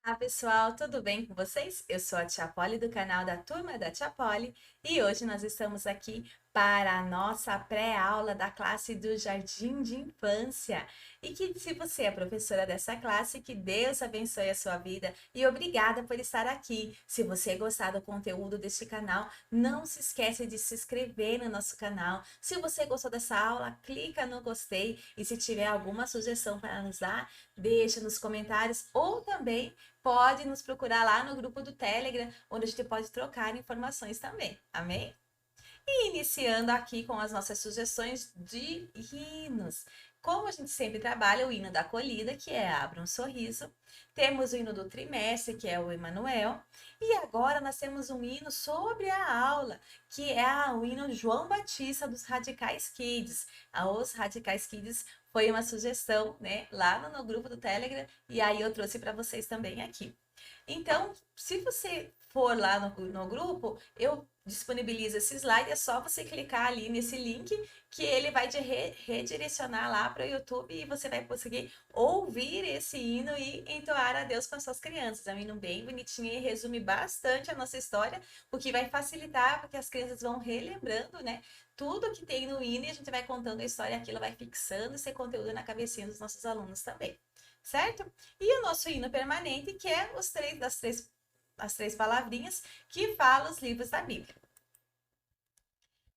Olá, pessoal, tudo bem com vocês? Eu sou a Tia Polly do canal da Turma da Tia Polly e hoje nós estamos aqui para a nossa pré-aula da classe do Jardim de Infância. E que se você é professora dessa classe, que Deus abençoe a sua vida e obrigada por estar aqui. Se você gostar do conteúdo deste canal, não se esqueça de se inscrever no nosso canal. Se você gostou dessa aula, clica no gostei e se tiver alguma sugestão para nos dar, deixa nos comentários ou também pode nos procurar lá no grupo do Telegram, onde a gente pode trocar informações também. Amém? E iniciando aqui com as nossas sugestões de hinos. Como a gente sempre trabalha o hino da acolhida, que é Abra um Sorriso, temos o hino do trimestre, que é o Emanuel, e agora nós temos um hino sobre a aula, que é o hino João Batista dos Radicais Kids. Os Radicais Kids foi uma sugestão, né, lá no grupo do Telegram, e aí eu trouxe para vocês também aqui. Então, se você for lá no grupo, eu disponibilizo esse slide, é só você clicar ali nesse link que ele vai te redirecionar lá para o YouTube e você vai conseguir ouvir esse hino e entoar a Deus com as suas crianças. É um hino bem bonitinho e resume bastante a nossa história, o que vai facilitar porque as crianças vão relembrando, né, tudo que tem no hino e a gente vai contando a história, aquilo vai fixando esse conteúdo na cabecinha dos nossos alunos também, certo? E o nosso hino permanente, que é as três palavrinhas que falam os livros da Bíblia.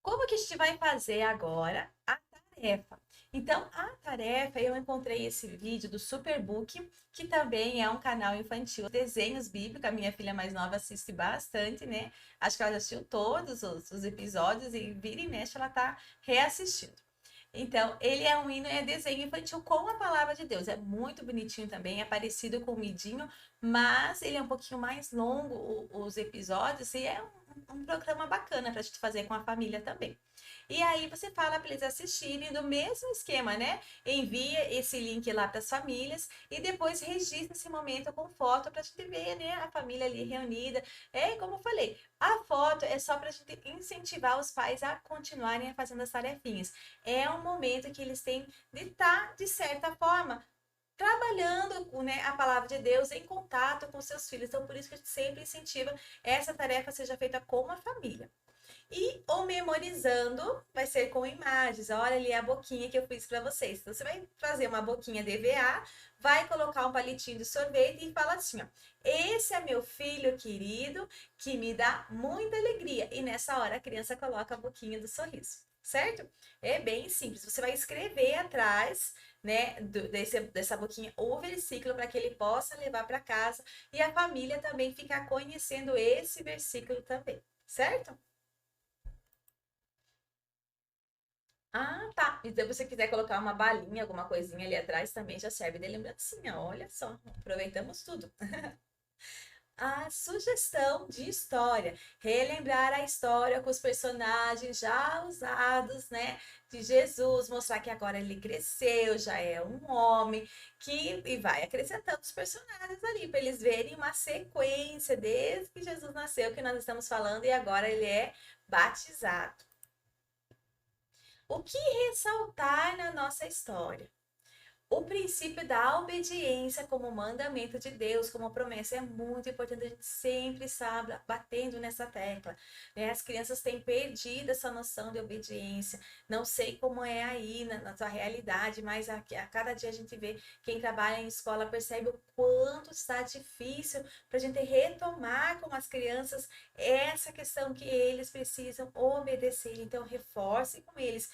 Como que a gente vai fazer agora a tarefa? Então, a tarefa, eu encontrei esse vídeo do Superbook, que também é um canal infantil, desenhos bíblicos, a minha filha mais nova assiste bastante, né? Acho que ela já assistiu todos os episódios e vira e mexe, ela tá reassistindo. Então, ele é um hino, é desenho infantil com a palavra de Deus. É muito bonitinho também, é parecido com o Midinho, mas ele é um pouquinho mais longo, os episódios, e é um programa bacana para a gente fazer com a família também. E aí você fala para eles assistirem do mesmo esquema, né? Envia esse link lá para as famílias e depois registra esse momento com foto para a gente ver, né, a família ali reunida. É como eu falei, a foto é só para a gente incentivar os pais a continuarem fazendo as tarefinhas. É um momento que eles têm de estar, de certa forma, trabalhando, né, a palavra de Deus em contato com seus filhos. Então, por isso que a gente sempre incentiva essa tarefa seja feita com a família. E o memorizando vai ser com imagens. Olha ali a boquinha que eu fiz para vocês. Então, você vai fazer uma boquinha de EVA, vai colocar um palitinho de sorvete e fala assim, ó. Esse é meu filho querido que me dá muita alegria. E nessa hora a criança coloca a boquinha do sorriso, certo? É bem simples. Você vai escrever atrás, né, dessa boquinha o versículo para que ele possa levar para casa e a família também ficar conhecendo esse versículo também, certo? Ah, tá. E se você quiser colocar uma balinha, alguma coisinha ali atrás, também já serve de lembrancinha. Olha só, aproveitamos tudo. A sugestão de história, relembrar a história com os personagens já usados, né, de Jesus, mostrar que agora ele cresceu, já é um homem, que e vai acrescentando os personagens ali para eles verem uma sequência desde que Jesus nasceu, que nós estamos falando, e agora ele é batizado. O que ressaltar na nossa história? O princípio da obediência como mandamento de Deus, como promessa, é muito importante. A gente sempre sabe batendo nessa tecla, né? As crianças têm perdido essa noção de obediência. Não sei como é aí na sua realidade, mas a cada dia a gente vê, quem trabalha em escola percebe o quanto está difícil para a gente retomar com as crianças essa questão que eles precisam obedecer. Então, reforce com eles.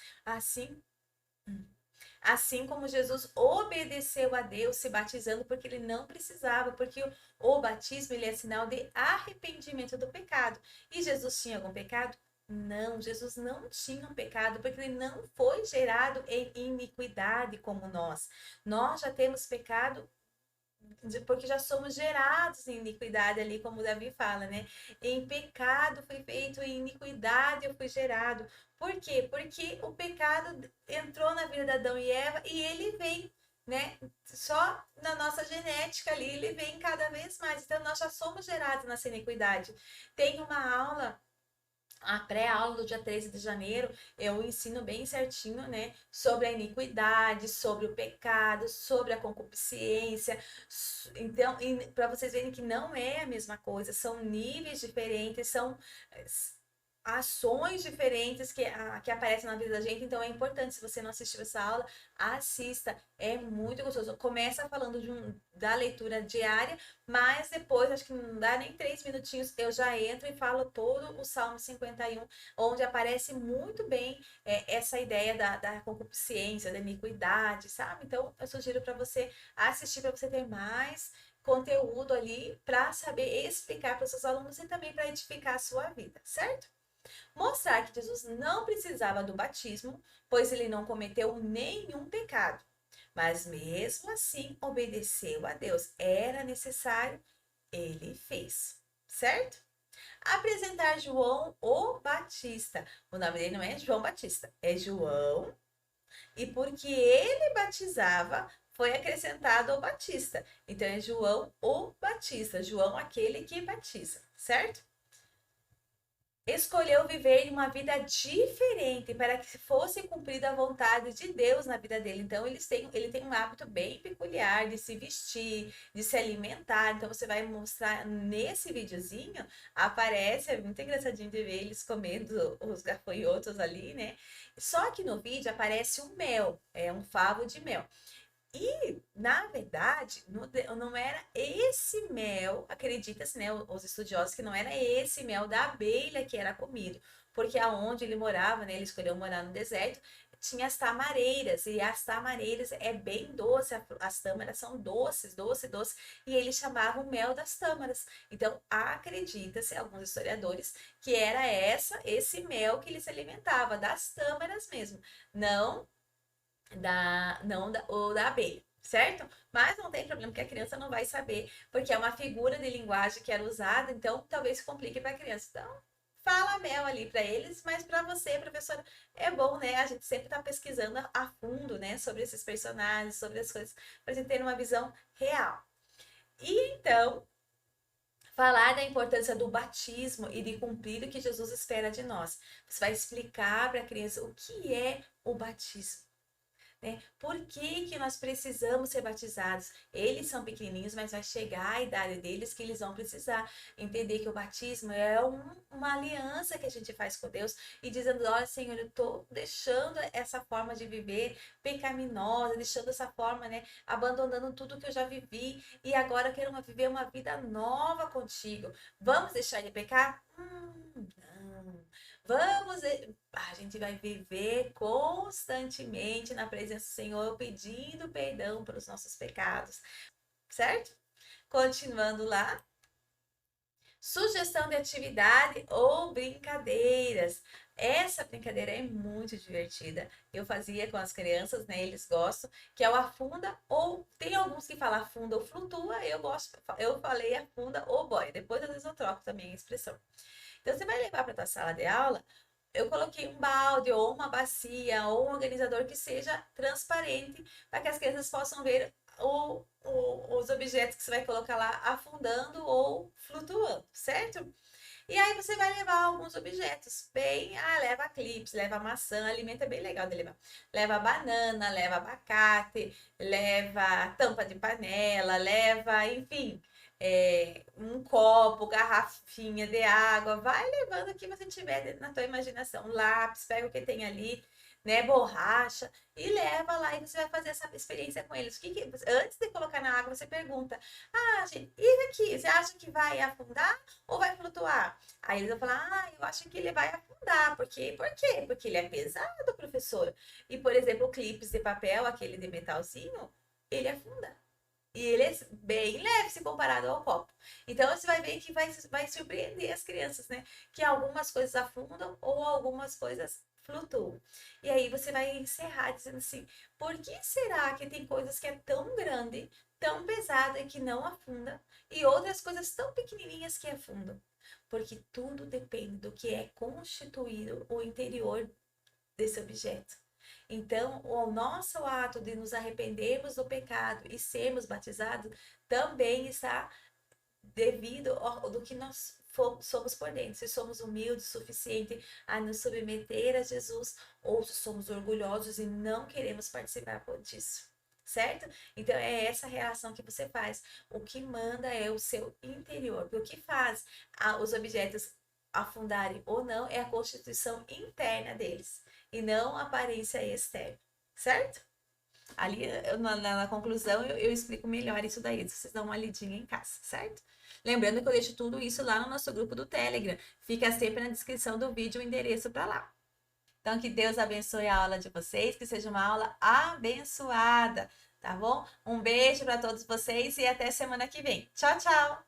Assim como Jesus obedeceu a Deus se batizando porque ele não precisava, porque o batismo ele é sinal de arrependimento do pecado. E Jesus tinha algum pecado? Não, Jesus não tinha um pecado, porque ele não foi gerado em iniquidade como nós. Nós já temos pecado porque já somos gerados em iniquidade ali, como Davi fala, né? Em pecado fui feito, em iniquidade eu fui gerado. Por quê? Porque o pecado entrou na vida de Adão e Eva e ele vem, né? Só na nossa genética ali, ele vem cada vez mais. Então, nós já somos gerados nessa iniquidade. Tem uma aula a pré-aula do dia 13 de janeiro, eu ensino bem certinho, né, sobre a iniquidade, sobre o pecado, sobre a concupiscência. Então, para vocês verem que não é a mesma coisa, são níveis diferentes, são ações diferentes que aparecem na vida da gente, então é importante, se você não assistiu essa aula, assista, é muito gostoso. Começa falando da leitura diária, mas depois, acho que não dá nem 3 minutinhos, eu já entro e falo todo o Salmo 51, onde aparece muito bem essa ideia da concupiscência, da iniquidade, sabe? Então, eu sugiro para você assistir, para você ter mais conteúdo ali, para saber explicar para os seus alunos e também para edificar a sua vida, certo? Mostrar que Jesus não precisava do batismo, pois ele não cometeu nenhum pecado. Mas mesmo assim obedeceu a Deus. Era necessário, ele fez. Certo? Apresentar João o Batista. O nome dele não é João Batista, é João. E porque ele batizava, foi acrescentado o Batista. Então é João o Batista. João, aquele que batiza. Certo? Escolheu viver uma vida diferente para que fosse cumprida a vontade de Deus na vida dele. Então, ele tem um hábito bem peculiar de se vestir, de se alimentar. Então, você vai mostrar nesse videozinho, aparece, é muito engraçadinho de ver eles comendo os gafanhotos ali, né? Só que no vídeo aparece um mel, é um favo de mel. E, na verdade, não era esse mel, acredita-se, né, os estudiosos, que não era esse mel da abelha que era comido, porque aonde ele morava, né, ele escolheu morar no deserto, tinha as tamareiras, e as tamareiras é bem doce, as tâmaras são doces, doce, e eles chamavam mel das tâmaras. Então, acredita-se, alguns historiadores, que era esse mel que ele se alimentava, das tâmaras mesmo, não não da, ou da abelha, certo? Mas não tem problema que a criança não vai saber, porque é uma figura de linguagem que era usada, então talvez complique para a criança. Então, fala mel ali para eles, mas para você, professora, é bom, né? A gente sempre está pesquisando a fundo, né, sobre esses personagens, sobre as coisas, para a gente ter uma visão real. E então, falar da importância do batismo e de cumprir o que Jesus espera de nós. Você vai explicar para a criança o que é o batismo, né? Por que que nós precisamos ser batizados? Eles são pequenininhos, mas vai chegar a idade deles que eles vão precisar entender que o batismo é uma aliança que a gente faz com Deus e dizendo, olha, Senhor, eu estou deixando essa forma de viver pecaminosa, deixando essa forma, né, abandonando tudo que eu já vivi e agora eu quero viver uma vida nova contigo. Vamos deixar de pecar? Não. Vamos, a gente vai viver constantemente na presença do Senhor, pedindo perdão pelos nossos pecados, certo? Continuando lá. Sugestão de atividade ou brincadeiras. Essa brincadeira é muito divertida. Eu fazia com as crianças, né? Eles gostam, que é o afunda ou tem alguns que falam afunda ou flutua. Eu gosto, eu falei afunda ou boia. Depois às vezes eu troco também a expressão. Então você vai levar para a tua sala de aula, eu coloquei um balde ou uma bacia ou um organizador que seja transparente para que as crianças possam ver os objetos que você vai colocar lá afundando ou flutuando, certo? E aí você vai levar alguns objetos bem, leva clips, leva maçã, alimento é bem legal de levar. Leva banana, leva abacate, leva tampa de panela, leva, enfim, um copo, garrafinha de água, vai levando o que você tiver na tua imaginação, lápis, pega o que tem ali, né, borracha, e leva lá e você vai fazer essa experiência com eles. Antes de colocar na água, você pergunta, gente, e aqui, você acha que vai afundar ou vai flutuar? Aí eles vão falar, eu acho que ele vai afundar, por quê? Porque ele é pesado, professora. E, por exemplo, clipes de papel, aquele de metalzinho, ele afunda. E ele é bem leve se comparado ao copo. Então você vai ver que vai surpreender as crianças, né? Que algumas coisas afundam ou algumas coisas flutuam. E aí você vai encerrar dizendo assim: por que será que tem coisas que é tão grande, tão pesada e que não afunda, e outras coisas tão pequenininhas que afundam? Porque tudo depende do que é constituído o interior desse objeto. Então, o nosso ato de nos arrependermos do pecado e sermos batizados também está devido do que nós somos por dentro. Se somos humildes o suficiente a nos submeter a Jesus ou se somos orgulhosos e não queremos participar disso. Certo? Então é essa reação que você faz. O que manda é o seu interior. Porque o que faz os objetos afundarem ou não é a constituição interna deles e não a aparência externa. Certo? Ali, na conclusão, eu explico melhor isso daí. Vocês dão uma lidinha em casa, certo? Lembrando que eu deixo tudo isso lá no nosso grupo do Telegram. Fica sempre na descrição do vídeo o endereço para lá. Então, que Deus abençoe a aula de vocês, que seja uma aula abençoada, tá bom? Um beijo para todos vocês e até semana que vem. Tchau, tchau!